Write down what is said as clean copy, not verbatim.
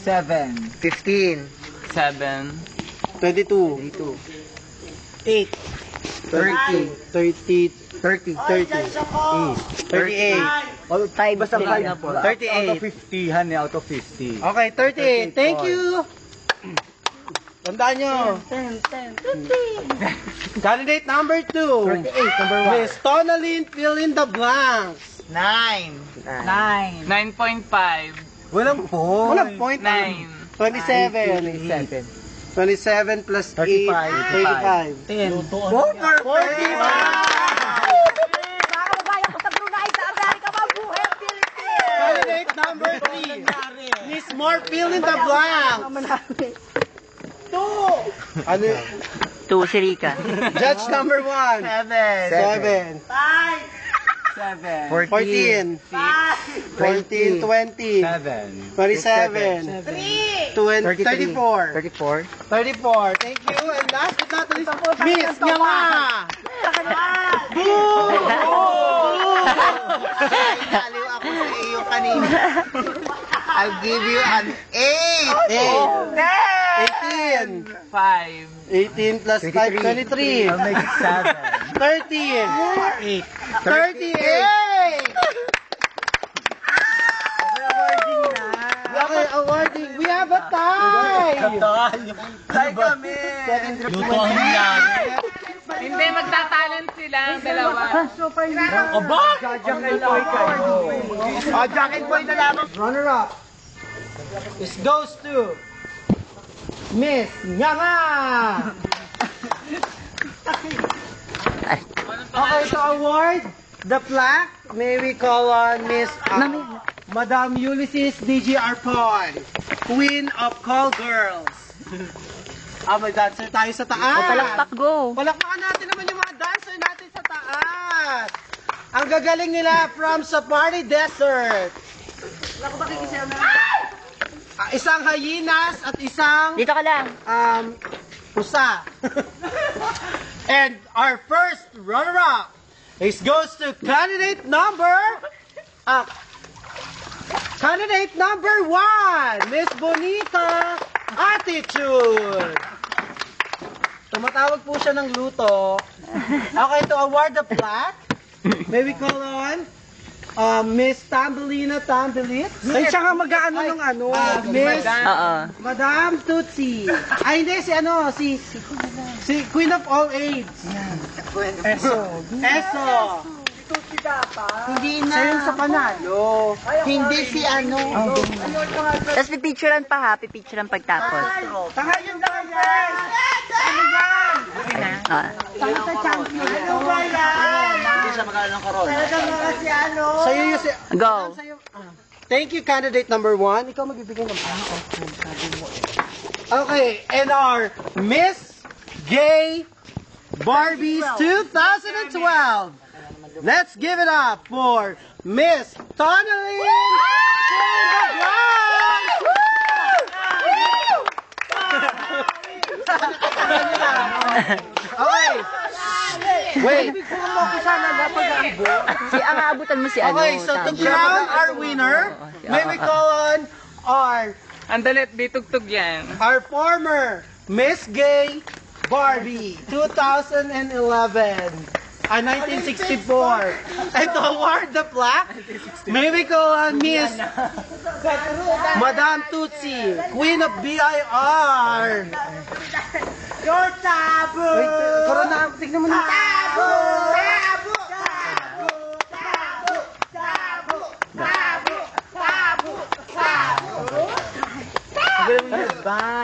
7. 15. 7. 22. 8. 30. 30. 30. 38. Basta 5 na po. 38. Out of 50, honey. Out of 50. Okay, 38. Thank you. Tandaan nyo. 10. Candidate number 2. 38, number 1. Miss Tonalyn, fill in the blanks. 9. 9. 9.5. Walang point. Walang point. 9. 27. 7. 27 plus 8. 35. 35. 10. Oh, perfect! Baka mabayan ko sa Brunei, sa Amerika, mabuhay, Philippines! Candidate number 3. Miss Moore, fill in the blanks. Ano? 2, si Rika. Judge number 1. 7. 7. 14. 14. 20. 7. 27. 34. 34. 34. Thank you. And last but not least, Miss Nyama. Aliw ako sa iyo kanina. I'll give you an 8. 18. 5. 18 plus 5, 23. I'll make it 7. 30. 8. 38. Okay, awarding. We have a tie. Tay kami. Lutuan yan. Hindi, magtatalent sila ang dalawa. Aba! Jack and Boy kayo. Jack and Boy na lamang. Runner up. This goes to Miss Nyanga. Okay, to award the plaque, may we call on Miss Madam Ulysses D.G. Arpon, Queen of Call Girls. May dancer tayo sa taas. Palakpak, go. Palakpakan natin naman yung mga dancer natin sa taas. Ang gagaling nila from Safari Desert. Isang hyenas at isang Dito ka lang. pusa. And our first runner-up goes to candidate number 1, Miss Bonita Attitude. Tumatawag po siya ng luto. Okay, to award the plaque, may we call on Miss Tambelina Tambelit. Ay, siya nga mag-ano ng ano. Miss Madam Tutsi. Ay, hindi, si Queen of All AIDS. Eso. Hindi na. Siya yung sa panalo. Hindi si ano. Tapos pipicturean pa ha, pipicturean pagtapos. Tanga yung danger! Ano yan? Ah. Ano ba yan? Hindi siya magkakaroon ng koron. Talagang mga si ano? Sa'yo yung si... Go. Thank you, candidate number 1. Ikaw magbibigay ng Okay, and our Miss Gay Barbies 2012. Let's give it up for Miss Tonalyn. Okay. Wait. Ang aabutan mo si ano. Okay, so to crown our winner, may we call on Andalit, bitugtog yan. our former Miss Gay Barbie 2011. 1964. And to award the plaque, may we call on Miss Madam Tutsi, Queen of BIR. Your taboo! Wait, corona, tignan mo na. Taboo! Taboo! Taboo! Taboo! Taboo! Taboo! Taboo! Taboo!